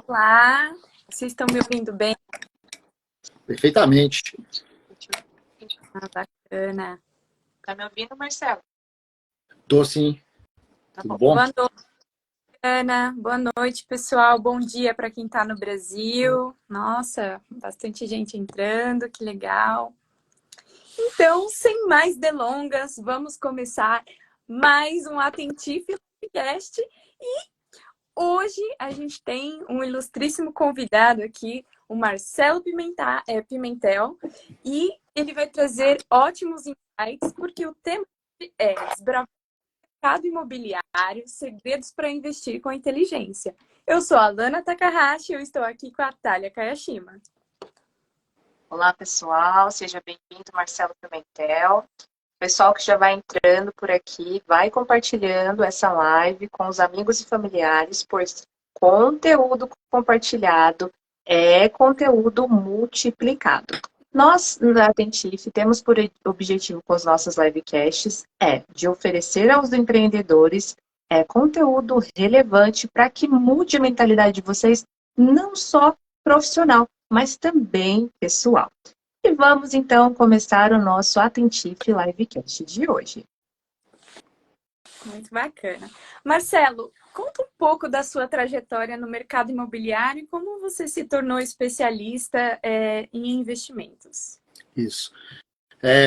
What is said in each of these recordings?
Olá, vocês estão me ouvindo bem? Perfeitamente. Bacana. Tá me ouvindo, Marcelo? Tô sim. Tá Tudo bom. bom? Boa noite, Ana. Boa noite, pessoal. Bom dia para quem está no Brasil. Nossa, bastante gente entrando, que legal. Então, sem mais delongas, vamos começar mais um Atentife Podcast. E hoje a gente tem um ilustríssimo convidado aqui, o Marcelo Pimentel, e ele vai trazer ótimos insights, porque o tema é desbravar o mercado imobiliário, segredos para investir com inteligência. Eu sou a Lana Takahashi e eu estou aqui com a Thalia Kayashima. Olá, pessoal. Seja bem-vindo, Marcelo Pimentel. Pessoal que já vai entrando por aqui, vai compartilhando essa live com os amigos e familiares, pois conteúdo compartilhado é conteúdo multiplicado. Nós, na Atentife, temos por objetivo com os nossos livecasts de oferecer aos empreendedores conteúdo relevante para que mude a mentalidade de vocês, não só profissional, mas também pessoal. E vamos, então, começar o nosso Atentife Livecast de hoje. Muito bacana. Marcelo, conta um pouco da sua trajetória no mercado imobiliário e como você se tornou especialista em investimentos. Isso.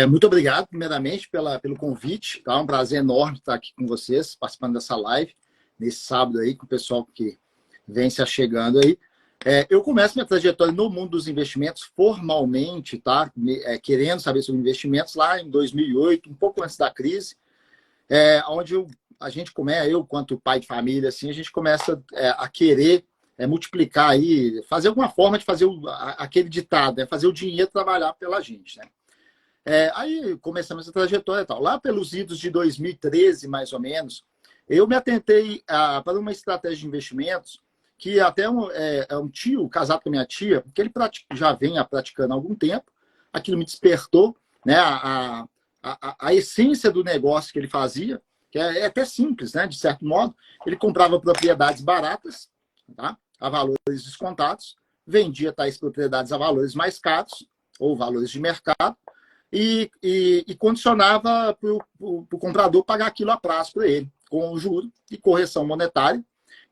Muito obrigado, primeiramente, pelo convite. Tá? Um prazer enorme estar aqui com vocês, participando dessa live, nesse sábado aí, com o pessoal que vem se achegando aí. Eu começo minha trajetória no mundo dos investimentos formalmente, tá? Querendo saber sobre investimentos lá em 2008, um pouco antes da crise, onde a gente começa, eu quanto pai de família, assim, a gente começa a querer multiplicar aí, fazer alguma forma de fazer aquele ditado, fazer o dinheiro trabalhar pela gente, né? Aí começamos essa trajetória e tal. Lá pelos idos de 2013, mais ou menos, eu me atentei para uma estratégia de investimentos que até um tio, casado com a minha tia, que ele já vem praticando há algum tempo, aquilo me despertou, né, a essência do negócio que ele fazia, que é até simples, né, de certo modo. Ele comprava propriedades baratas, tá, a valores descontados, vendia tais propriedades a valores mais caros, ou valores de mercado, e condicionava para o comprador pagar aquilo a prazo para ele, com juro e correção monetária.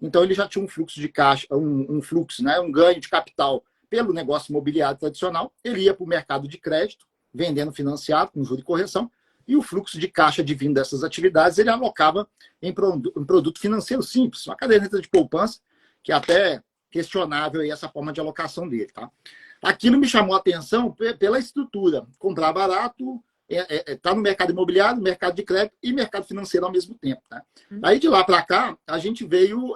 Então, ele já tinha um fluxo de caixa, um fluxo, né, um ganho de capital pelo negócio imobiliário tradicional. Ele ia para o mercado de crédito, vendendo financiado, com juros e correção, e o fluxo de caixa divino dessas atividades ele alocava em produto financeiro simples, uma caderneta de poupança, que é até questionável aí essa forma de alocação dele. Tá? Aquilo me chamou a atenção pela estrutura. Comprar barato, está no mercado imobiliário, no mercado de crédito e mercado financeiro ao mesmo tempo. Né? Aí de lá para cá, a gente veio,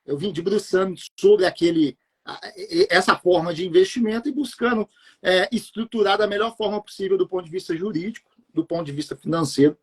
eu vim debruçando sobre essa forma de investimento e buscando estruturar da melhor forma possível do ponto de vista jurídico, do ponto de vista financeiro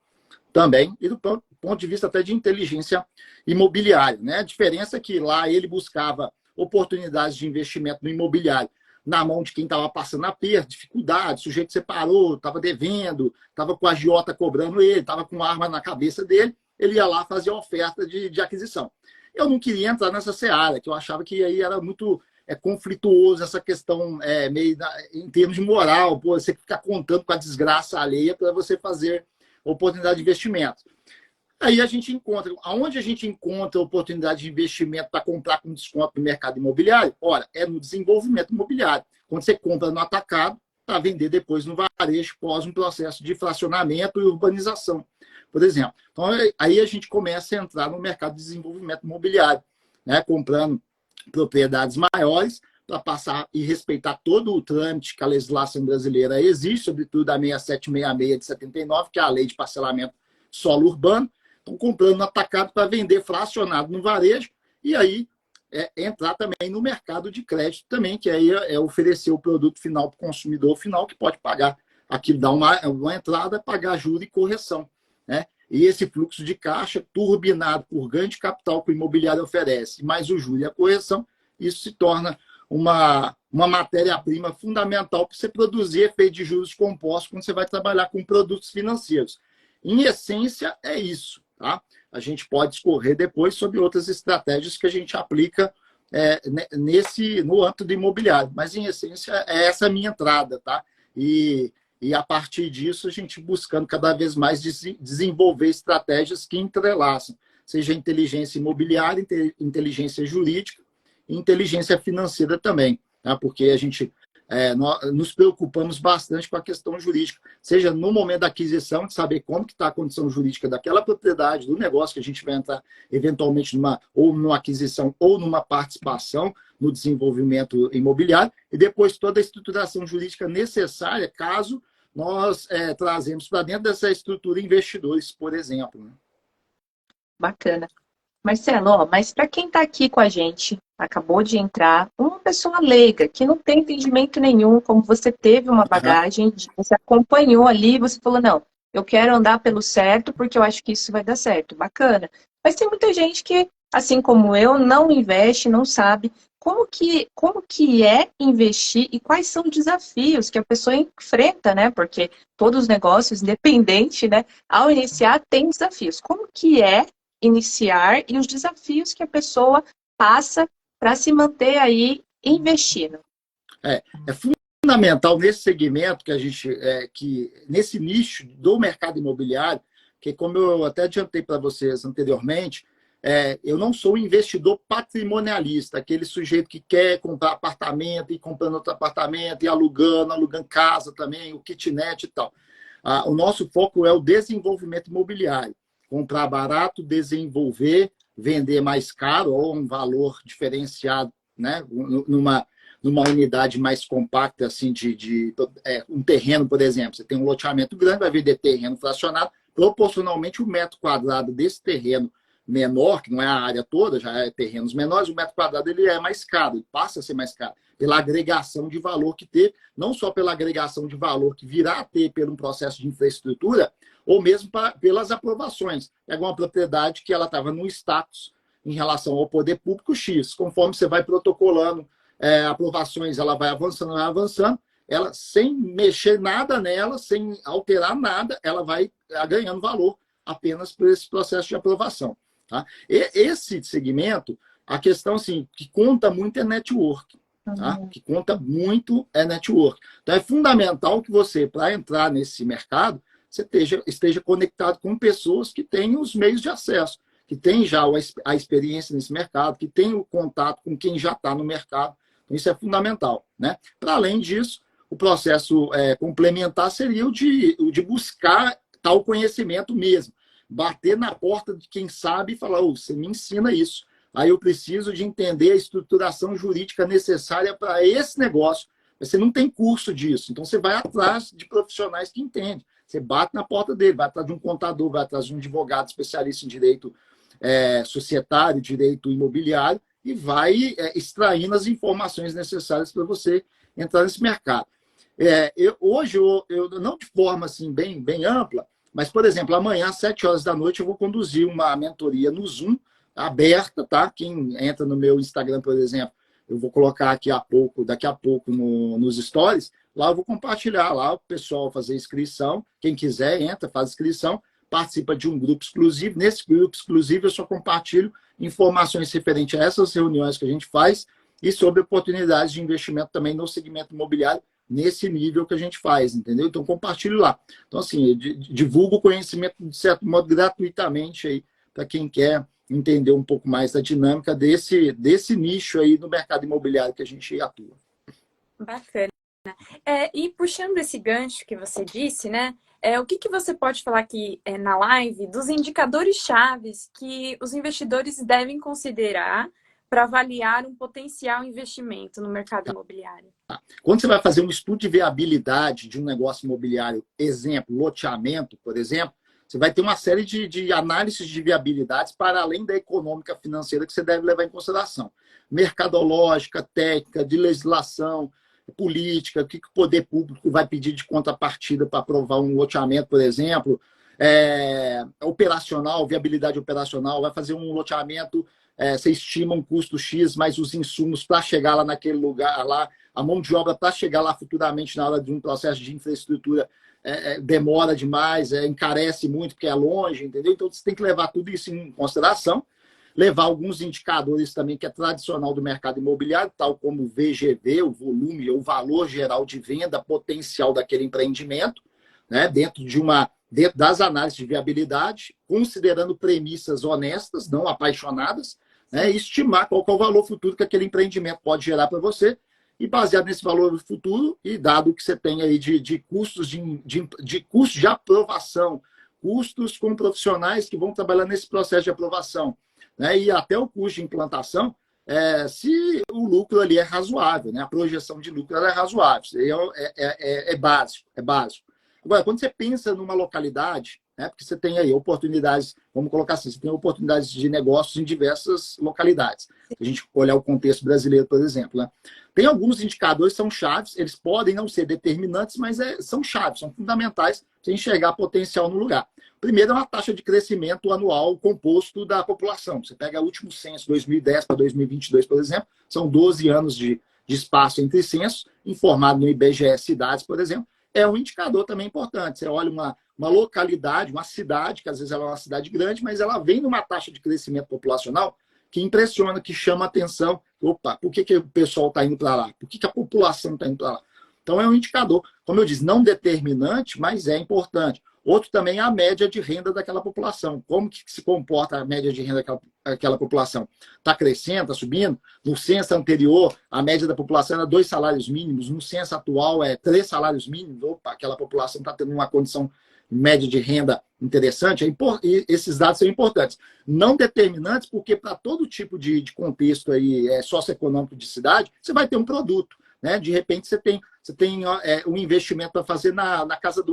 também e do ponto de vista até de inteligência imobiliária. Né? A diferença é que lá ele buscava oportunidades de investimento no imobiliário na mão de quem estava passando aperto, dificuldade, o sujeito separou, estava devendo, estava com a agiota cobrando ele, estava com arma na cabeça dele, ele ia lá fazer a oferta de aquisição. Eu não queria entrar nessa seara, que eu achava que aí era muito conflituoso essa questão em termos de moral, você ficar contando com a desgraça alheia para você fazer oportunidade de investimento. Aí a gente encontra, aonde a gente encontra oportunidade de investimento para comprar com desconto no mercado imobiliário? Ora, é no desenvolvimento imobiliário. Quando você compra no atacado, para vender depois no varejo, pós um processo de fracionamento e urbanização, por exemplo. Então, aí a gente começa a entrar no mercado de desenvolvimento imobiliário, né? Comprando propriedades maiores para passar e respeitar todo o trâmite que a legislação brasileira exige, sobretudo a 6766 de 79, que é a lei de parcelamento solo urbano. Estão comprando no atacado para vender fracionado no varejo e aí entrar também no mercado de crédito também, que aí oferecer o produto final para o consumidor final, que pode pagar aquilo, dar uma entrada, pagar juros e correção. Né? E esse fluxo de caixa turbinado por ganho de capital que o imobiliário oferece, mais o juro e a correção, isso se torna uma matéria-prima fundamental para você produzir efeito de juros compostos quando você vai trabalhar com produtos financeiros. Em essência, é isso. Tá? A gente pode discorrer depois sobre outras estratégias que a gente aplica no âmbito do imobiliário. Mas, em essência, é essa a minha entrada. Tá? E a partir disso, a gente buscando cada vez mais desenvolver estratégias que entrelaçam, seja inteligência imobiliária, inteligência jurídica e inteligência financeira também. Tá? Porque a gente nós nos preocupamos bastante com a questão jurídica, seja no momento da aquisição, de saber como que está a condição jurídica daquela propriedade, do negócio que a gente vai entrar eventualmente numa aquisição ou numa participação no desenvolvimento imobiliário, e depois toda a estruturação jurídica necessária, caso nós trazemos para dentro dessa estrutura investidores, por exemplo. Né? Bacana. Marcelo, ó, mas para quem está aqui com a gente, acabou de entrar, uma pessoa leiga, que não tem entendimento nenhum, como você teve uma bagagem, você acompanhou ali, você falou, não, eu quero andar pelo certo porque eu acho que isso vai dar certo. Bacana. Mas tem muita gente que, assim como eu, não investe, não sabe como que é investir e quais são os desafios que a pessoa enfrenta, né? Porque todos os negócios, independente, né, ao iniciar, tem desafios. Como que é iniciar e os desafios que a pessoa passa para se manter aí investindo. É fundamental nesse segmento que a gente, nesse nicho do mercado imobiliário, que como eu até adiantei para vocês anteriormente, eu não sou um investidor patrimonialista, aquele sujeito que quer comprar apartamento e comprando outro apartamento e alugando casa também, o kitnet e tal. O nosso foco é o desenvolvimento imobiliário. Comprar barato, desenvolver, vender mais caro ou um valor diferenciado, né? numa unidade mais compacta, assim, um terreno, por exemplo. Você tem um loteamento grande, vai vender terreno fracionado, proporcionalmente o metro quadrado desse terreno menor, que não é a área toda, já é terrenos menores, o metro quadrado ele é mais caro, ele passa a ser mais caro, pela agregação de valor que teve, não só pela agregação de valor que virá a ter pelo processo de infraestrutura, ou mesmo pelas aprovações. Pega uma propriedade que ela estava num status em relação ao poder público X. Conforme você vai protocolando aprovações, ela vai avançando, ela sem mexer nada nela, sem alterar nada, ela vai ganhando valor apenas por esse processo de aprovação. Tá? E esse segmento, a questão assim, que conta muito é network. Tá? Que conta muito é network. Então é fundamental que você, para entrar nesse mercado, você esteja conectado com pessoas que têm os meios de acesso, que têm já a experiência nesse mercado, que têm o contato com quem já está no mercado. Então, isso é fundamental. Né? Para além disso, o processo complementar seria o de buscar tal conhecimento mesmo. Bater na porta de quem sabe e falar, você me ensina isso. Aí eu preciso de entender a estruturação jurídica necessária para esse negócio. Você não tem curso disso. Então, você vai atrás de profissionais que entendem. Você bate na porta dele, vai atrás de um contador, vai atrás de um advogado especialista em direito societário, direito imobiliário, e vai extraindo as informações necessárias para você entrar nesse mercado. Hoje, eu não de forma assim, bem ampla, mas, por exemplo, amanhã, às 7 horas da noite, eu vou conduzir uma mentoria no Zoom, aberta, tá? Quem entra no meu Instagram, por exemplo, eu vou colocar daqui a pouco nos stories, lá eu vou compartilhar, lá o pessoal fazer inscrição, quem quiser entra, faz inscrição, participa de um grupo exclusivo, nesse grupo exclusivo eu só compartilho informações referentes a essas reuniões que a gente faz e sobre oportunidades de investimento também no segmento imobiliário, nesse nível que a gente faz, entendeu? Então, compartilho lá. Então, assim, eu divulgo o conhecimento, de certo modo, gratuitamente aí, para quem quer entender um pouco mais da dinâmica desse nicho aí no mercado imobiliário que a gente atua. Bacana. E puxando esse gancho que você disse, né? O que você pode falar aqui na live dos indicadores chaves que os investidores devem considerar para avaliar um potencial investimento no mercado imobiliário? Quando você vai fazer um estudo de viabilidade de um negócio imobiliário, exemplo, loteamento, por exemplo, você vai ter uma série de análises de viabilidades para além da econômica financeira que você deve levar em consideração. Mercadológica, técnica, de legislação, política, o que o poder público vai pedir de contrapartida para aprovar um loteamento, por exemplo, operacional, viabilidade operacional, vai fazer um loteamento você estima um custo X, mas os insumos para chegar lá naquele lugar, lá, a mão de obra para chegar lá futuramente na hora de um processo de infraestrutura demora demais, encarece muito porque é longe, entendeu? Então você tem que levar tudo isso em consideração, levar alguns indicadores também que é tradicional do mercado imobiliário, tal como o VGV, o volume, o valor geral de venda potencial daquele empreendimento, né? Dentro das análises de viabilidade, considerando premissas honestas, não apaixonadas, né? E estimar qual que é o valor futuro que aquele empreendimento pode gerar para você, e baseado nesse valor futuro, e dado que você tem aí de custos de custos de aprovação, custos com profissionais que vão trabalhar nesse processo de aprovação, né? E até o custo de implantação, se o lucro ali é razoável, né? A projeção de lucro ela é razoável, isso aí é básico, é básico. Agora, quando você pensa numa localidade, né? Porque você tem aí oportunidades, vamos colocar assim, você tem oportunidades de negócios em diversas localidades. Se a gente olhar o contexto brasileiro, por exemplo, né? Tem alguns indicadores que são chaves, eles podem não ser determinantes, mas são chaves, são fundamentais para você enxergar potencial no lugar. Primeiro é uma taxa de crescimento anual composto da população. Você pega o último censo, 2010 para 2022, por exemplo, são 12 anos de espaço entre censos, informado no IBGE Cidades, por exemplo, é um indicador também importante. Você olha uma localidade, uma cidade, que às vezes ela é uma cidade grande, mas ela vem numa taxa de crescimento populacional que impressiona, que chama a atenção. Opa, por que o pessoal está indo para lá? Por que a população está indo para lá? Então, é um indicador, como eu disse, não determinante, mas é importante. Outro também é a média de renda daquela população. Como que se comporta a média de renda daquela população? Está crescendo, está subindo? No censo anterior, a média da população era 2 salários mínimos. No censo atual, é 3 salários mínimos. Opa, aquela população está tendo uma condição média de renda interessante. E esses dados são importantes. Não determinantes, porque para todo tipo de contexto aí, socioeconômico de cidade, você vai ter um produto, né? De repente, você tem um investimento para fazer na casa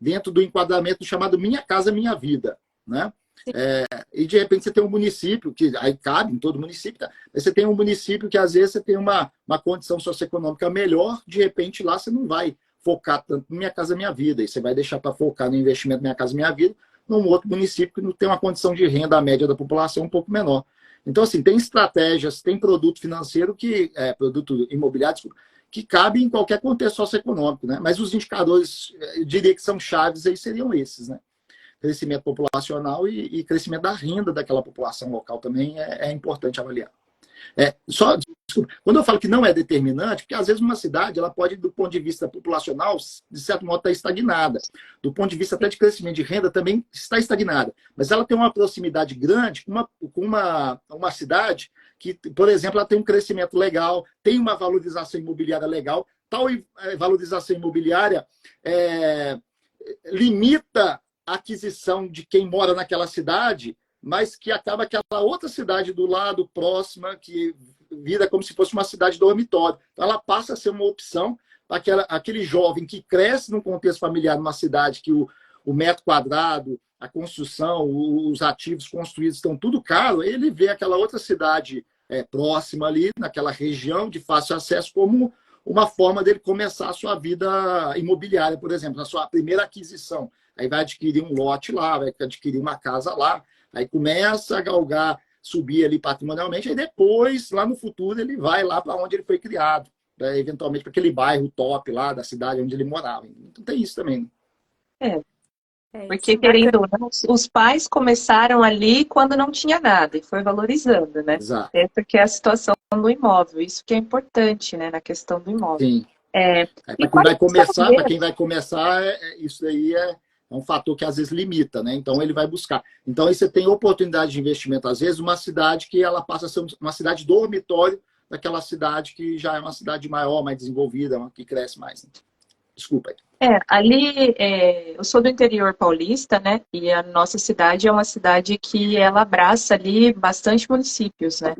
dentro do enquadramento chamado Minha Casa Minha Vida, né? E de repente você tem um município, que aí cabe em todo município, tá? Mas você tem um município que às vezes você tem uma condição socioeconômica melhor, de repente lá você não vai focar tanto no Minha Casa Minha Vida, e você vai deixar para focar no investimento Minha Casa Minha Vida num outro município que não tem uma condição de renda, a média da população um pouco menor. Então, assim, tem estratégias, tem produto financeiro, produto imobiliário, que cabe em qualquer contexto socioeconômico, né? Mas os indicadores, eu diria que são chaves aí, seriam esses, né? Crescimento populacional e crescimento da renda daquela população local também é importante avaliar. Desculpa, quando eu falo que não é determinante, porque às vezes uma cidade ela pode, do ponto de vista populacional, de certo modo, estar estagnada. Do ponto de vista até de crescimento de renda, também está estagnada. Mas ela tem uma proximidade grande com uma cidade que, por exemplo, ela tem um crescimento legal, tem uma valorização imobiliária legal. Tal valorização imobiliária limita a aquisição de quem mora naquela cidade, mas que acaba aquela outra cidade do lado, próxima, que vira como se fosse uma cidade dormitório. Então, ela passa a ser uma opção para aquele jovem que cresce num contexto familiar, numa cidade que o metro quadrado, a construção, os ativos construídos estão tudo caro, ele vê aquela outra cidade próxima ali, naquela região de fácil acesso, como uma forma dele começar a sua vida imobiliária, por exemplo, a sua primeira aquisição. Aí vai adquirir um lote lá, vai adquirir uma casa lá, aí começa a galgar, subir ali patrimonialmente, aí depois, lá no futuro, ele vai lá para onde ele foi criado, né? Eventualmente para aquele bairro top lá da cidade onde ele morava. Então tem isso também. Porque, querendo ou não, os pais começaram ali quando não tinha nada e foi valorizando, né? Exato. Essa que é a situação do imóvel, isso que é importante, né, na questão do imóvel. Sim. Para quem vai começar, isso aí é um fator que às vezes limita, né? Então ele vai buscar. Então aí você tem oportunidade de investimento, às vezes, uma cidade que ela passa a ser uma cidade dormitório daquela cidade que já é uma cidade maior, mais desenvolvida, que cresce mais. Né? Desculpa aí. Ali, eu sou do interior paulista, né? E a nossa cidade é uma cidade que ela abraça ali bastante municípios, né?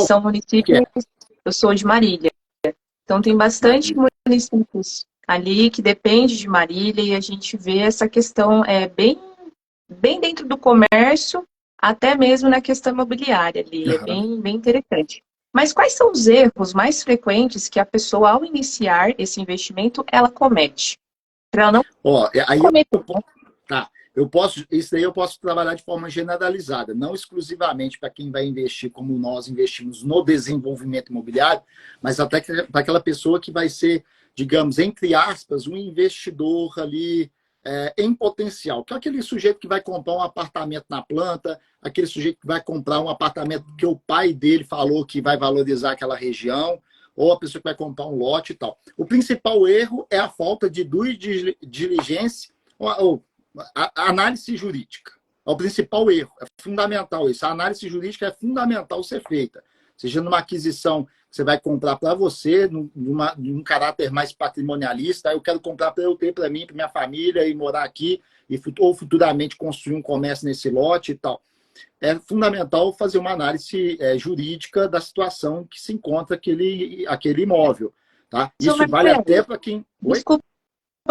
São municípios. Eu sou de Marília. Então tem bastante municípios ali que depende de Marília e a gente vê essa questão bem dentro do comércio, até mesmo na questão imobiliária ali. É bem interessante. Mas quais são os erros mais frequentes que a pessoa, ao iniciar esse investimento, ela comete? Para ela não aí cometer. isso daí eu posso trabalhar de forma generalizada, não exclusivamente para quem vai investir como nós investimos no desenvolvimento imobiliário, mas até para aquela pessoa que vai ser, digamos, entre aspas, um investidor ali em potencial, que é aquele sujeito que vai comprar um apartamento na planta, aquele sujeito que vai comprar um apartamento que o pai dele falou que vai valorizar aquela região, ou a pessoa que vai comprar um lote e tal. O principal erro é a falta de due diligence, ou a análise jurídica. É o principal erro, é fundamental isso. A análise jurídica é fundamental ser feita. Seja numa aquisição que você vai comprar para você, num caráter mais patrimonialista, eu quero comprar para eu ter para mim, para minha família, e morar aqui, ou futuramente construir um comércio nesse lote e tal. É fundamental fazer uma análise jurídica da situação que se encontra aquele imóvel. Tá? Isso vale até para quem... Desculpa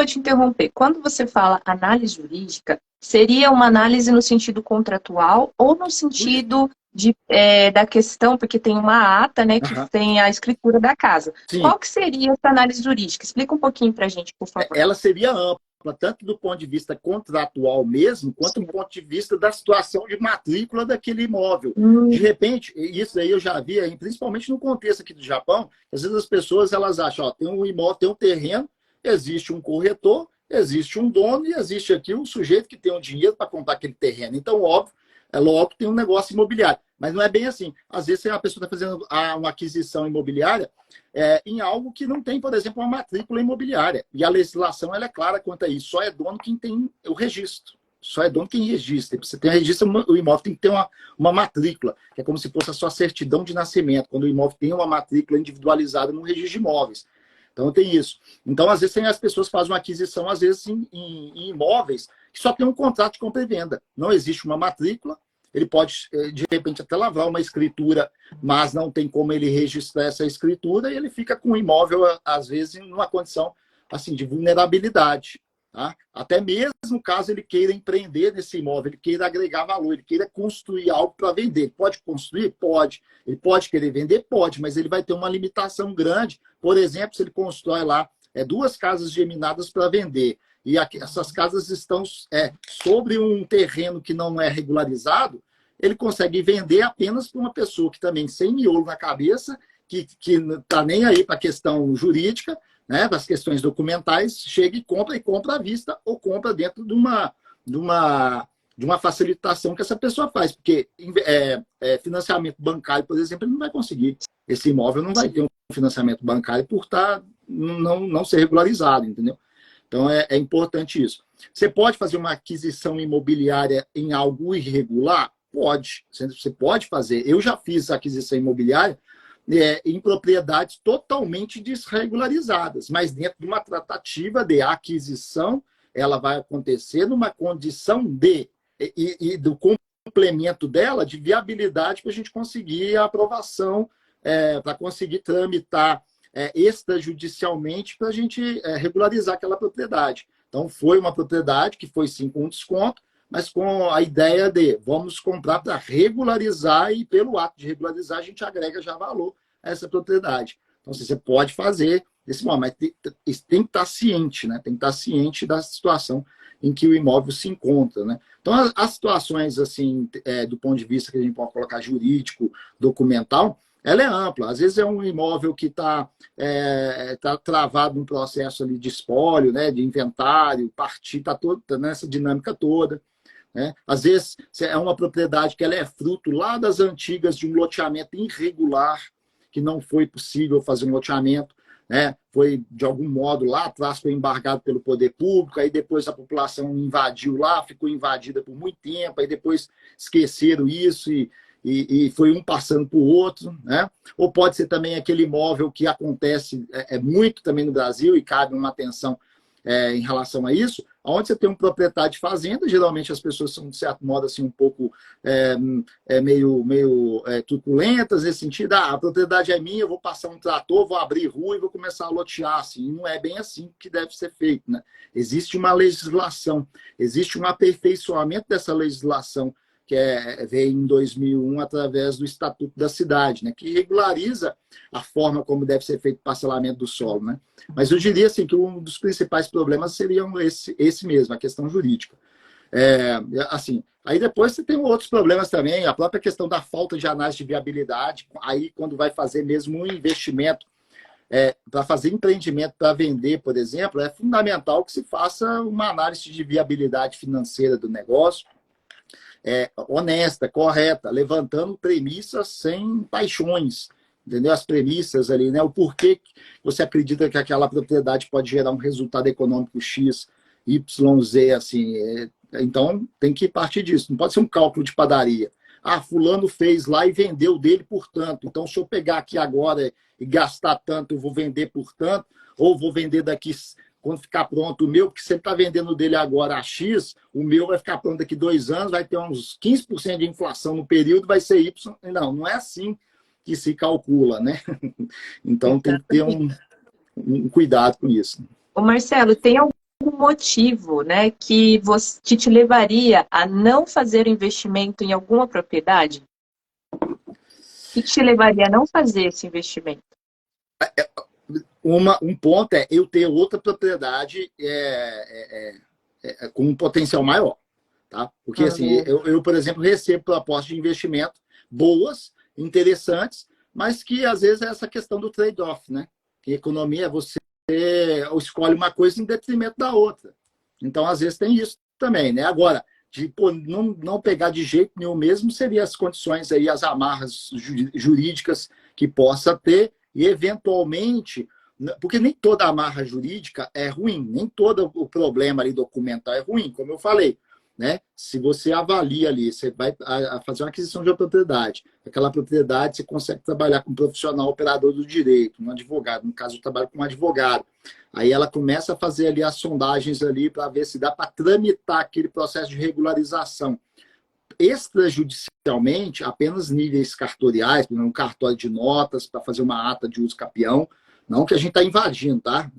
te interromper. Quando você fala análise jurídica, seria uma análise no sentido contratual ou no sentido da questão, porque tem uma ata, né, que tem a escritura da casa. Sim. Qual que seria essa análise jurídica? Explica um pouquinho para a gente, por favor. Ela seria ampla, tanto do ponto de vista contratual mesmo, quanto do ponto de vista da situação de matrícula daquele imóvel. De repente, isso aí eu já vi, principalmente no contexto aqui do Japão, às vezes as pessoas elas acham, ó, tem um imóvel, tem um terreno, existe um corretor, existe um dono e existe aqui um sujeito que tem um dinheiro para comprar aquele terreno. Então, óbvio, logo tem um negócio imobiliário. Mas não é bem assim. Às vezes a pessoa está fazendo uma aquisição imobiliária em algo que não tem, por exemplo, uma matrícula imobiliária. E a legislação ela é clara quanto a isso. Só é dono quem tem o registro. Só é dono quem registra. Você tem registro, o imóvel tem que ter uma matrícula, que é como se fosse a sua certidão de nascimento, quando o imóvel tem uma matrícula individualizada no registro de imóveis. Então tem isso. Então, às vezes, as pessoas fazem uma aquisição, às vezes, em imóveis que só tem um contrato de compra e venda. Não existe uma matrícula. Ele pode, de repente, até lavrar uma escritura, mas não tem como ele registrar essa escritura e ele fica com o imóvel, às vezes, em uma condição assim, de vulnerabilidade. Tá? Até mesmo caso ele queira empreender nesse imóvel, ele queira agregar valor, ele queira construir algo para vender. Ele pode construir? Pode. Ele pode querer vender? Pode, mas ele vai ter uma limitação grande. Por exemplo, se ele constrói lá 2 casas geminadas para vender, e essas casas estão sobre um terreno que não é regularizado, ele consegue vender apenas para uma pessoa que também sem miolo na cabeça, que não está nem aí para a questão jurídica, né, para as questões documentais, chega e compra à vista ou compra dentro de uma facilitação que essa pessoa faz. Porque financiamento bancário, por exemplo, ele não vai conseguir. Esse imóvel não vai ter um financiamento bancário por não ser regularizado, entendeu? Então, é importante isso. Você pode fazer uma aquisição imobiliária em algo irregular? Pode. Você pode fazer. Eu já fiz aquisição imobiliária em propriedades totalmente desregularizadas, mas dentro de uma tratativa de aquisição, ela vai acontecer numa condição e do complemento dela de viabilidade para a gente conseguir a aprovação, para conseguir tramitar extrajudicialmente para a gente regularizar aquela propriedade. Então, foi uma propriedade que foi sim com desconto, mas com a ideia de vamos comprar para regularizar e pelo ato de regularizar a gente agrega já valor a essa propriedade. Então, você pode fazer esse momento, mas tem que estar ciente, né? Tem que estar ciente da situação em que o imóvel se encontra, né? Então, as situações, assim, do ponto de vista que a gente pode colocar jurídico, documental, ela é ampla. Às vezes é um imóvel que está travado num processo ali de espólio, né, de inventário, partir, está nessa dinâmica toda. Né? Às vezes é uma propriedade que ela é fruto lá das antigas de um loteamento irregular, que não foi possível fazer um loteamento, né? Foi, de algum modo, lá atrás foi embargado pelo poder público, aí depois a população invadiu lá, ficou invadida por muito tempo, aí depois esqueceram isso e foi um passando para o outro, né? Ou pode ser também aquele imóvel que acontece muito também no Brasil e cabe uma atenção em relação a isso, onde você tem um proprietário de fazenda, geralmente as pessoas são, de certo modo, assim, um pouco meio truculentas nesse sentido, a propriedade é minha, eu vou passar um trator, vou abrir rua e vou começar a lotear, assim. Não é bem assim que deve ser feito, né? Existe uma legislação, existe um aperfeiçoamento dessa legislação, que veio em 2001 através do Estatuto da Cidade, né, que regulariza a forma como deve ser feito o parcelamento do solo. Né? Mas eu diria assim, que um dos principais problemas seria esse mesmo, a questão jurídica. Assim, aí depois você tem outros problemas também, a própria questão da falta de análise de viabilidade. Aí, quando vai fazer mesmo um investimento, para fazer empreendimento para vender, por exemplo, é fundamental que se faça uma análise de viabilidade financeira do negócio, honesta, correta, levantando premissas sem paixões, entendeu? As premissas ali, né? O porquê você acredita que aquela propriedade pode gerar um resultado econômico X, Y, Z, assim. Então, tem que partir disso. Não pode ser um cálculo de padaria. Ah, fulano fez lá e vendeu dele por tanto. Então, se eu pegar aqui agora e gastar tanto, eu vou vender por tanto, ou vou vender daqui quando ficar pronto o meu, porque você está vendendo dele agora a X, o meu vai ficar pronto daqui 2 anos, vai ter uns 15% de inflação no período, vai ser Y. Não, não é assim que se calcula, né? Então tem que ter um cuidado com isso. Ô Marcelo, tem algum motivo, né, que te levaria a não fazer o investimento em alguma propriedade? O que te levaria a não fazer esse investimento? Um ponto é eu ter outra propriedade com um potencial maior. Tá? Porque, assim, eu, por exemplo, recebo propostas de investimento boas, interessantes, mas que, às vezes, é essa questão do trade-off, né? Que economia é você escolhe uma coisa em detrimento da outra. Então, às vezes, tem isso também, né? Agora, não pegar de jeito nenhum mesmo seria as condições aí, as amarras jurídicas que possa ter e, eventualmente, porque nem toda amarra jurídica é ruim, nem todo o problema ali documental é ruim, como eu falei, né? Se você avalia ali, você vai fazer uma aquisição de uma propriedade, aquela propriedade você consegue trabalhar com um profissional operador do direito, um advogado, no caso eu trabalho com um advogado, aí ela começa a fazer ali as sondagens ali para ver se dá para tramitar aquele processo de regularização. Extrajudicialmente, apenas níveis cartoriais, por exemplo, um cartório de notas para fazer uma ata de uso capião, não que a gente está invadindo, tá?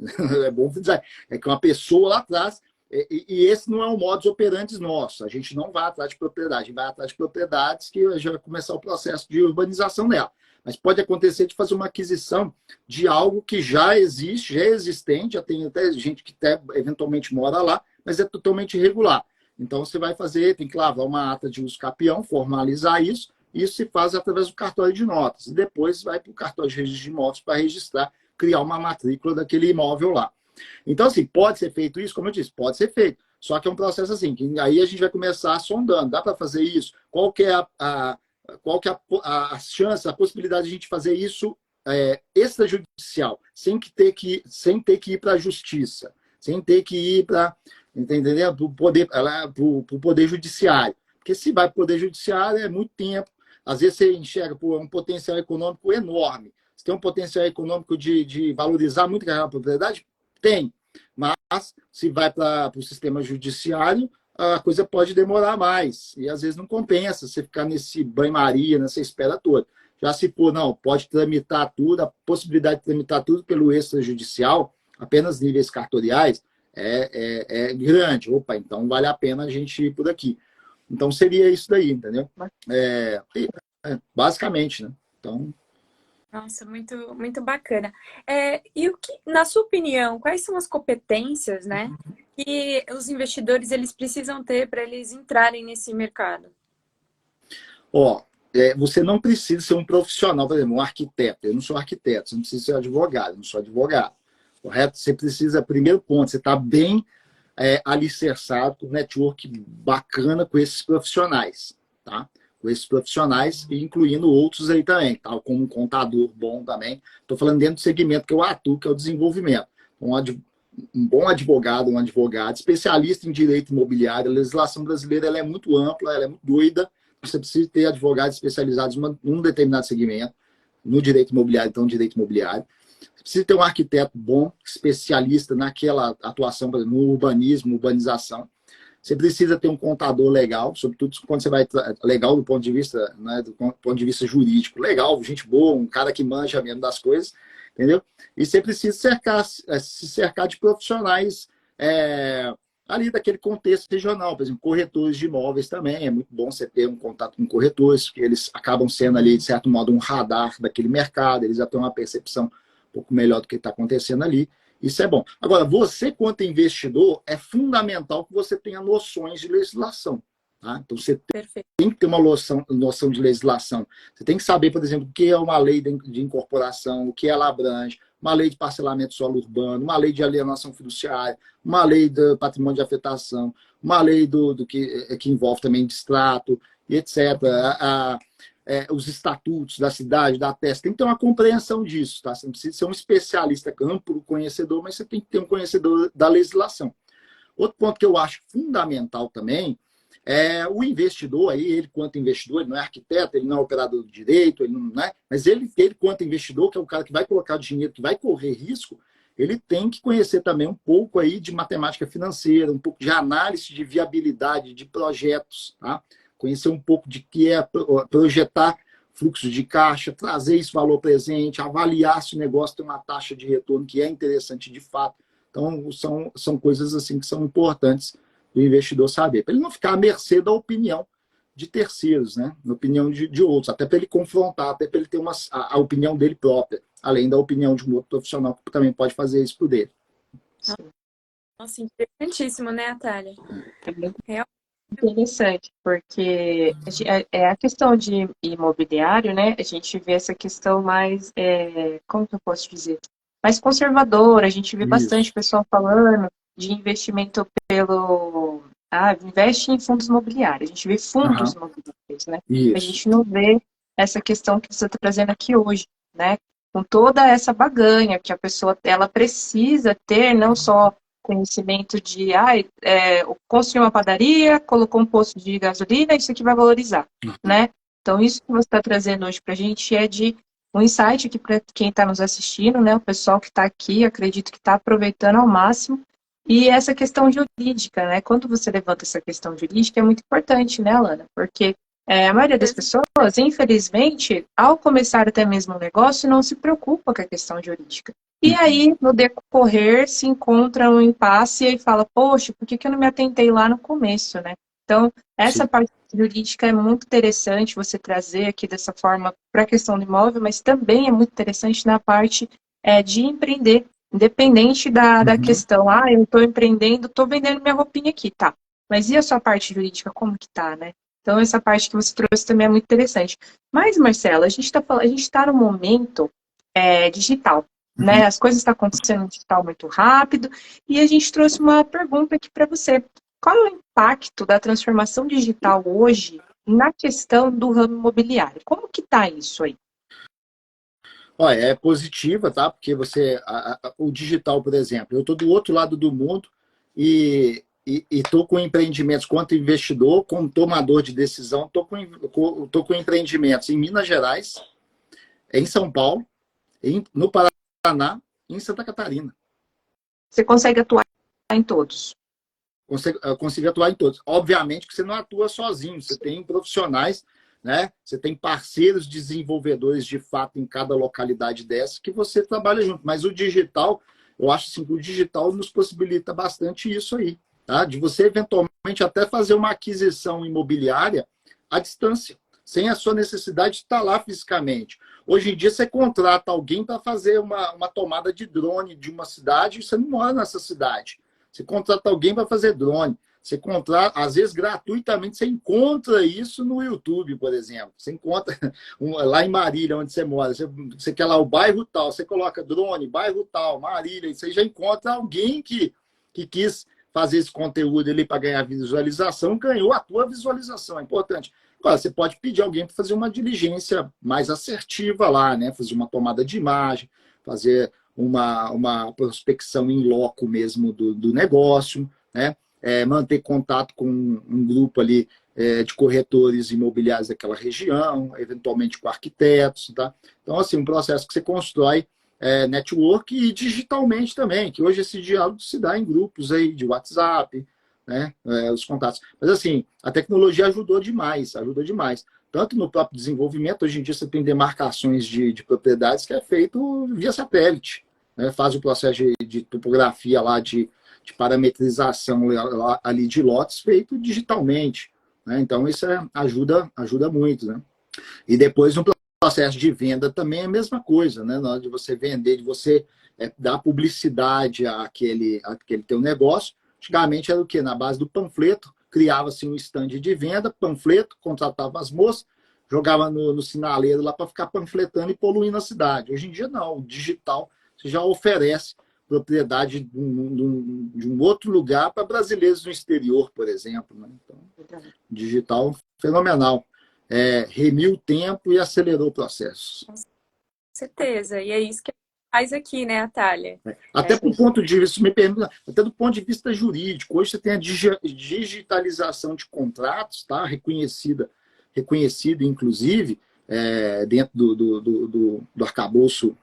É bom dizer, é que uma pessoa lá atrás, e esse não é o modus operandi nosso, a gente não vai atrás de propriedade, a gente vai atrás de propriedades que já vai começar o processo de urbanização dela. Mas pode acontecer de fazer uma aquisição de algo que já existe, já é existente, já tem até gente que até eventualmente mora lá, mas é totalmente irregular. Então, você vai fazer, tem que lavar uma ata de uso capião, formalizar isso, e isso se faz através do cartório de notas. E depois vai para o cartório de registro de imóveis para registrar, criar uma matrícula daquele imóvel lá. Então, assim, pode ser feito isso? Como eu disse, pode ser feito. Só que é um processo assim, que aí a gente vai começar sondando. Dá para fazer isso? Qual que é a chance, a possibilidade de a gente fazer isso extrajudicial, sem ter que ir para a justiça, sem ter que ir para o poder judiciário. Porque se vai para o poder judiciário é muito tempo. Às vezes você enxerga um potencial econômico enorme. Você tem um potencial econômico de valorizar muito aquela propriedade? Tem. Mas se vai para o sistema judiciário, a coisa pode demorar mais. E às vezes não compensa você ficar nesse banho-maria, nessa espera toda. Já se for, não, pode tramitar tudo, a possibilidade de tramitar tudo pelo extrajudicial, apenas níveis cartoriais, é grande. Opa, então vale a pena a gente ir por aqui. Então seria isso daí, entendeu? Basicamente, né? Então... Nossa, muito, muito bacana. E na sua opinião, quais são as competências, né, que os investidores eles precisam ter para eles entrarem nesse mercado? Você não precisa ser um profissional, por exemplo, um arquiteto. Eu não sou arquiteto, você não precisa ser advogado, eu não sou advogado. Correto? Você precisa, primeiro ponto, você está bem alicerçado com um network bacana com esses profissionais, tá? Com esses profissionais, incluindo outros aí também, tal como um contador bom também. Estou falando dentro do segmento que eu atuo, que é o desenvolvimento. Um bom advogado, um advogado, especialista em direito imobiliário. A legislação brasileira ela é muito ampla, ela é muito doida. Você precisa ter advogados especializados num determinado segmento, no direito imobiliário, então direito imobiliário. Você precisa ter um arquiteto bom, especialista naquela atuação, por exemplo, no urbanismo, urbanização. Você precisa ter um contador legal, sobretudo quando você vai... Legal do ponto de vista, né, do ponto de vista jurídico. Legal, gente boa, um cara que manja mesmo das coisas, entendeu? E você precisa se cercar de profissionais ali daquele contexto regional. Por exemplo, corretores de imóveis também. É muito bom você ter um contato com corretores, porque eles acabam sendo ali, de certo modo, um radar daquele mercado. Eles já têm uma percepção um pouco melhor do que está acontecendo ali. Isso é bom. Agora, você, quanto investidor, é fundamental que você tenha noções de legislação. Tá? Então, você Perfeito. tem que ter uma noção de legislação. Você tem que saber, por exemplo, o que é uma lei de incorporação, o que ela abrange, uma lei de parcelamento solo urbano, uma lei de alienação fiduciária, uma lei do patrimônio de afetação, uma lei do que envolve também distrato, e etc. Os estatutos da cidade, da TES, tem que ter uma compreensão disso. Tá? Você não precisa ser um especialista, amplo conhecedor, mas você tem que ter um conhecedor da legislação. Outro ponto que eu acho fundamental também é o investidor, aí, ele quanto investidor, ele não é arquiteto, ele não é operador de direito, ele não é, mas ele quanto investidor, que é o cara que vai colocar dinheiro, que vai correr risco, ele tem que conhecer também um pouco aí de matemática financeira, um pouco de análise de viabilidade de projetos, tá? Conhecer um pouco de que é projetar fluxo de caixa, trazer esse valor presente, avaliar se o negócio tem uma taxa de retorno que é interessante de fato. Então, são coisas assim que são importantes do investidor saber, para ele não ficar à mercê da opinião de terceiros, né? Na opinião de outros, até para ele confrontar, até para ele ter a opinião dele própria, além da opinião de um outro profissional que também pode fazer isso por dele. Nossa, interessantíssimo, né, Natália? É interessante, porque a questão de imobiliário, né? A gente vê essa questão mais, como que eu posso dizer? Mais conservadora, a gente vê bastante Isso. pessoal falando de investimento investe em fundos imobiliários. A gente vê fundos imobiliários, né? A Isso. gente não vê essa questão que você está trazendo aqui hoje, né? Com toda essa baganha que a pessoa ela precisa ter, não só conhecimento de construir uma padaria, colocou um posto de gasolina, isso aqui vai valorizar, né? Então, isso que você está trazendo hoje para a gente é de um insight aqui para quem está nos assistindo, né? O pessoal que está aqui, acredito que está aproveitando ao máximo. E essa questão jurídica, né? Quando você levanta essa questão jurídica, é muito importante, né, Alana? Porque a maioria das pessoas, infelizmente, ao começar até mesmo um negócio, não se preocupa com a questão jurídica. E aí, no decorrer, se encontra um impasse e fala, poxa, por que eu não me atentei lá no começo, né? Então, essa Sim. parte jurídica é muito interessante você trazer aqui dessa forma para a questão do imóvel, mas também é muito interessante na parte de empreender. Independente da questão, eu estou empreendendo, estou vendendo minha roupinha aqui, tá. Mas e a sua parte jurídica, como que tá, né? Então, essa parte que você trouxe também é muito interessante. Mas, Marcela, a gente tá no momento digital, né? As coisas estão acontecendo no digital muito rápido, e a gente trouxe uma pergunta aqui para você. Qual é o impacto da transformação digital hoje na questão do ramo imobiliário? Como que tá isso aí? Olha, é positiva, tá? Porque o digital, por exemplo, eu estou do outro lado do mundo e estou com empreendimentos quanto investidor, como tomador de decisão, tô com empreendimentos em Minas Gerais, em São Paulo, no Paraná e em Santa Catarina. Você consegue atuar em todos? Consigo atuar em todos. Obviamente que você não atua sozinho, você tem profissionais, né? Você tem parceiros desenvolvedores de fato em cada localidade dessa que você trabalha junto. Mas o digital, eu acho assim, que o digital nos possibilita bastante isso aí, tá? De você eventualmente até fazer uma aquisição imobiliária à distância, sem a sua necessidade de estar lá fisicamente. Hoje em dia você contrata alguém para fazer uma tomada de drone de uma cidade e você não mora nessa cidade. Você contrata alguém para fazer drone. Você contrata, às vezes gratuitamente, você encontra isso no YouTube, por exemplo. Você encontra lá em Marília, onde você mora. Você quer lá o bairro tal, você coloca drone, bairro tal, Marília, e você já encontra alguém que quis fazer esse conteúdo ali para ganhar visualização, ganhou a tua visualização. É importante. Agora, você pode pedir alguém para fazer uma diligência mais assertiva lá, né? Fazer uma tomada de imagem, fazer uma prospecção em loco mesmo do negócio, né? Manter contato com um grupo ali de corretores imobiliários daquela região, eventualmente com arquitetos, tá? Então, assim, um processo que você constrói network e digitalmente também, que hoje esse diálogo se dá em grupos aí de WhatsApp, né? Os contatos. Mas, assim, a tecnologia ajudou demais, tanto no próprio desenvolvimento. Hoje em dia você tem demarcações de propriedades que é feito via satélite, né? Faz o processo de topografia lá, de parametrização ali de lotes feito digitalmente, né? Então isso ajuda muito, né? E depois no processo de venda também é a mesma coisa, né? Na hora de você vender, de você dar publicidade àquele teu negócio. Antigamente era o quê? Na base do panfleto, criava-se um stand de venda, panfleto, contratava as moças, jogava no sinaleiro lá para ficar panfletando e poluindo a cidade. Hoje em dia não, o digital você já oferece propriedade de um outro lugar para brasileiros no exterior, por exemplo. Né? Então, digital fenomenal. Remiu o tempo e acelerou o processo. Com certeza. E é isso que faz aqui, né, Atália? Até do ponto de vista, me pergunta, até do ponto de vista jurídico, hoje você tem a digitalização de contratos, tá? Reconhecido, inclusive, dentro do arcabouço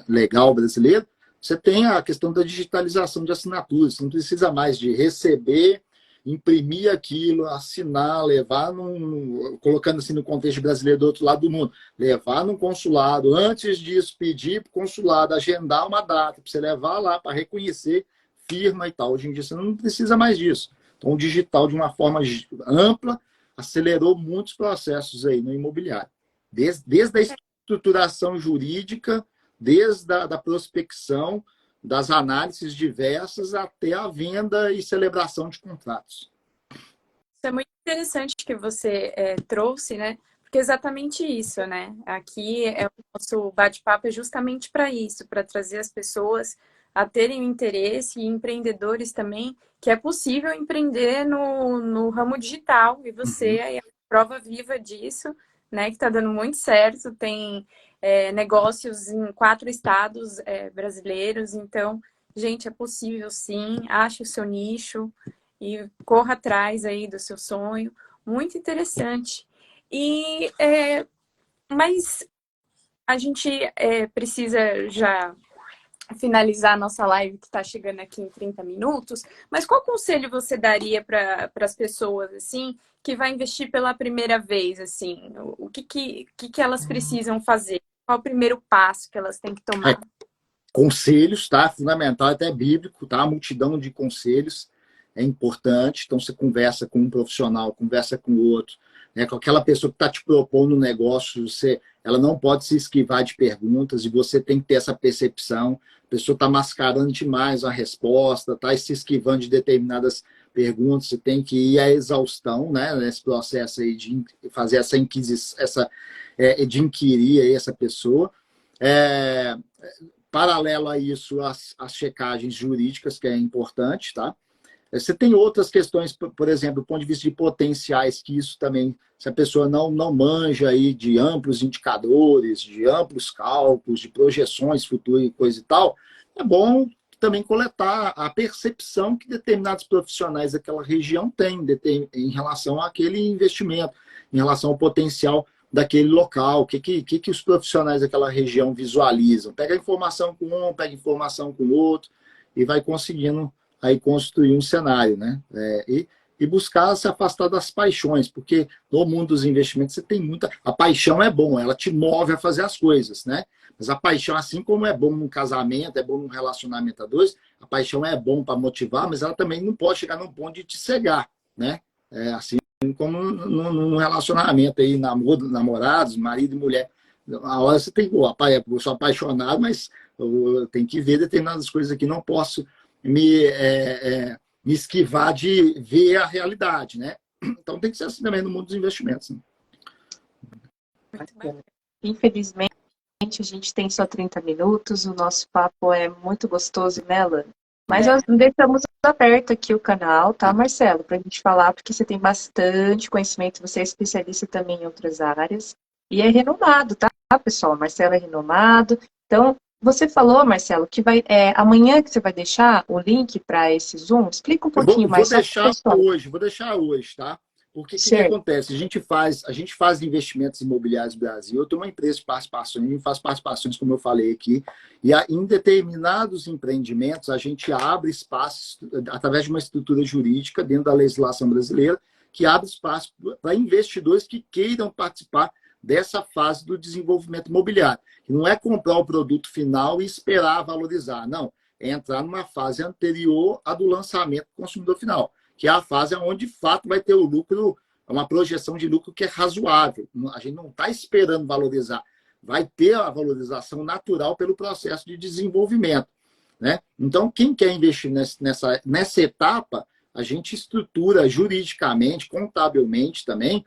legal brasileiro, você tem a questão da digitalização de assinaturas. Você não precisa mais de receber, imprimir aquilo, assinar, levar colocando assim no contexto brasileiro do outro lado do mundo, levar num consulado, antes disso pedir para o consulado agendar uma data para você levar lá para reconhecer firma e tal. Hoje em dia você não precisa mais disso. Então o digital, de uma forma ampla, acelerou muitos processos aí no imobiliário. Desde a estruturação jurídica, desde a prospecção, das análises diversas até a venda e celebração de contratos. Isso é muito interessante que você trouxe, né? Porque é exatamente isso, né? Aqui o nosso bate-papo é justamente para isso, para trazer as pessoas a terem interesse e empreendedores também, que é possível empreender no ramo digital. E você é a prova viva disso, né? Que está dando muito certo, tem negócios em 4 estados brasileiros. Então, gente, é possível sim, ache o seu nicho e corra atrás aí do seu sonho. Muito interessante. Mas a gente precisa já finalizar a nossa live, que está chegando aqui em 30 minutos. Mas qual conselho você daria para as pessoas, assim, que vai investir pela primeira vez, assim? O que elas precisam fazer? Qual o primeiro passo que elas têm que tomar? Conselhos, tá? Fundamental, até bíblico, tá? A multidão de conselhos é importante. Então, você conversa com um profissional, conversa com o outro, né? Com aquela pessoa que está te propondo um negócio, ela não pode se esquivar de perguntas e você tem que ter essa percepção. A pessoa está mascarando demais a resposta, está se esquivando de determinadas perguntas, você tem que ir à exaustão, né? Nesse processo aí de fazer essa inquisição, de inquirir aí essa pessoa. Paralelo a isso, as checagens jurídicas, que é importante, tá? Você tem outras questões, por exemplo, do ponto de vista de potenciais, que isso também, se a pessoa não manja aí de amplos indicadores, de amplos cálculos, de projeções futuras e coisa e tal, é bom também coletar a percepção que determinados profissionais daquela região têm em relação àquele investimento, em relação ao potencial daquele local, o que os profissionais daquela região visualizam. Pega a informação com um, pega a informação com o outro e vai conseguindo aí construir um cenário, né? E buscar se afastar das paixões, porque no mundo dos investimentos você tem muita... A paixão é bom, ela te move a fazer as coisas, né? Mas a paixão, assim como é bom num casamento, é bom num relacionamento a dois, a paixão é bom para motivar, mas ela também não pode chegar num ponto de te cegar, né? Assim como num relacionamento aí, namorados, marido e mulher. A hora você tem, eu sou apaixonado, mas eu tenho que ver determinadas coisas aqui, não posso me esquivar de ver a realidade, né? Então tem que ser assim também no mundo dos investimentos. Né? Infelizmente, a gente tem só 30 minutos, o nosso papo é muito gostoso, né, Lana? Mas nós deixamos aberto aqui o canal, tá, Marcelo? Para a gente falar, porque você tem bastante conhecimento, você é especialista também em outras áreas. E é renomado, tá, pessoal? Marcelo é renomado. Então, você falou, Marcelo, que amanhã que você vai deixar o link para esse Zoom. Explica um pouquinho mais. Vou deixar hoje, tá? Porque o que acontece? A gente faz investimentos imobiliários no Brasil. Eu tenho uma empresa de participações, faço participações, como eu falei aqui. E em determinados empreendimentos, a gente abre espaços, através de uma estrutura jurídica, dentro da legislação brasileira, que abre espaço para investidores que queiram participar dessa fase do desenvolvimento imobiliário. Que não é comprar o produto final e esperar valorizar. Não. É entrar numa fase anterior à do lançamento do consumidor final, que é a fase onde, de fato, vai ter o lucro, uma projeção de lucro que é razoável. A gente não está esperando valorizar. vai ter a valorização natural pelo processo de desenvolvimento, né? Então, quem quer investir nessa etapa, a gente estrutura juridicamente, contabilmente também,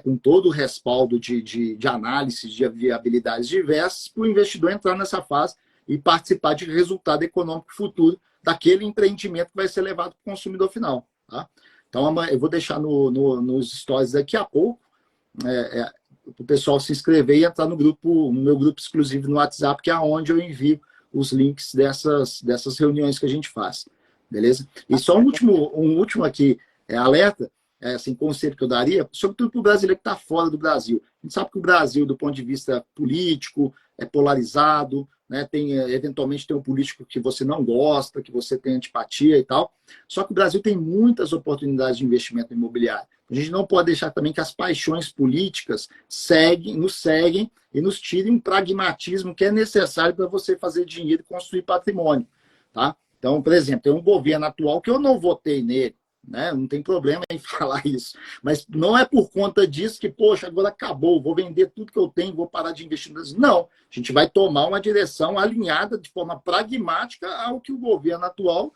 com todo o respaldo de análise de viabilidades diversas, para o investidor entrar nessa fase e participar de resultado econômico futuro daquele empreendimento que vai ser levado para o consumidor final. Tá? Então, eu vou deixar nos stories daqui a pouco, para o pessoal se inscrever e entrar no meu grupo exclusivo no WhatsApp, que é onde eu envio os links dessas reuniões que a gente faz. Beleza? E só um último aqui, alerta, assim, conselho que eu daria, sobretudo para o brasileiro que está fora do Brasil. A gente sabe que o Brasil, do ponto de vista político, é polarizado, né? Eventualmente tem um político que você não gosta, que você tem antipatia e tal. Só que o Brasil tem muitas oportunidades de investimento imobiliário. A gente não pode deixar também que as paixões políticas nos seguem e nos tirem um pragmatismo que é necessário para você fazer dinheiro e construir patrimônio. Tá? Então, por exemplo, tem um governo atual que eu não votei nele, né? Não tem problema em falar isso. Mas não é por conta disso que, poxa, agora acabou, vou vender tudo que eu tenho, vou parar de investir no Brasil. Não, a gente vai tomar uma direção alinhada de forma pragmática ao que o governo atual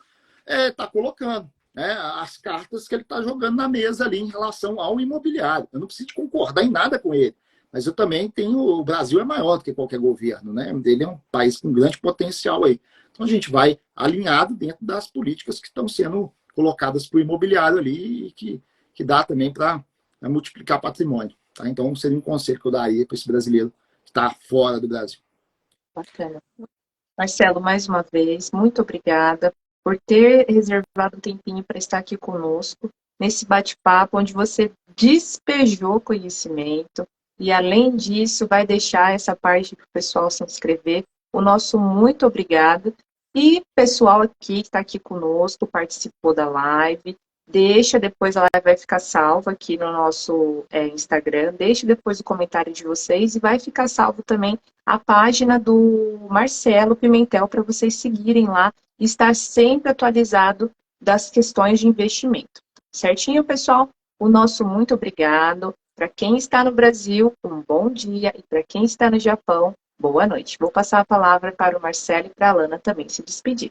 está colocando, né? As cartas que ele está jogando na mesa ali em relação ao imobiliário. Eu não preciso concordar em nada com ele, mas eu também tenho... O Brasil é maior do que qualquer governo, né? Ele é um país com grande potencial aí. Então a gente vai alinhado dentro das políticas que estão sendo colocadas para o imobiliário ali e que dá também para multiplicar patrimônio. Tá? Então, seria um conselho que eu daria para esse brasileiro que está fora do Brasil. Bacana. Marcelo, mais uma vez, muito obrigada por ter reservado um tempinho para estar aqui conosco, nesse bate-papo, onde você despejou conhecimento e, além disso, vai deixar essa parte para o pessoal se inscrever. O nosso muito obrigada. E pessoal aqui que está aqui conosco, participou da live, depois a live vai ficar salva aqui no nosso Instagram, deixe depois o comentário de vocês e vai ficar salvo também a página do Marcelo Pimentel para vocês seguirem lá e estar sempre atualizado das questões de investimento. Certinho, pessoal? O nosso muito obrigado. Para quem está no Brasil, um bom dia, e para quem está no Japão, boa noite. Vou passar a palavra para o Marcelo e para a Alana também se despedir.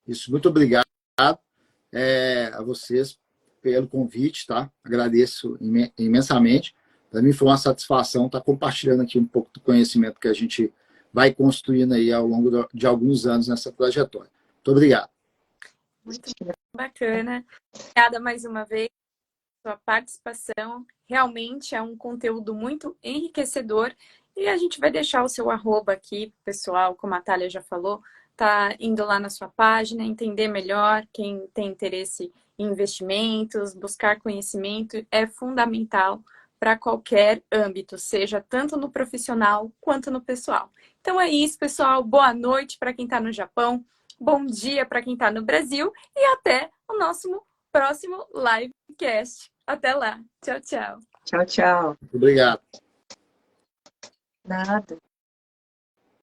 Isso, muito obrigado a vocês pelo convite, tá? Agradeço imensamente. Para mim foi uma satisfação estar compartilhando aqui um pouco do conhecimento que a gente vai construindo aí ao longo de alguns anos nessa trajetória. Muito obrigado. Muito bacana. Obrigada mais uma vez pela sua participação. Realmente é um conteúdo muito enriquecedor. E a gente vai deixar o seu arroba aqui, pessoal, como a Thalia já falou, tá indo lá na sua página, entender melhor quem tem interesse em investimentos, buscar conhecimento é fundamental para qualquer âmbito, seja tanto no profissional quanto no pessoal. Então é isso, pessoal. Boa noite para quem está no Japão, bom dia para quem está no Brasil e até o nosso próximo livecast. Até lá. Tchau, tchau. Tchau, tchau. Obrigado. Nada.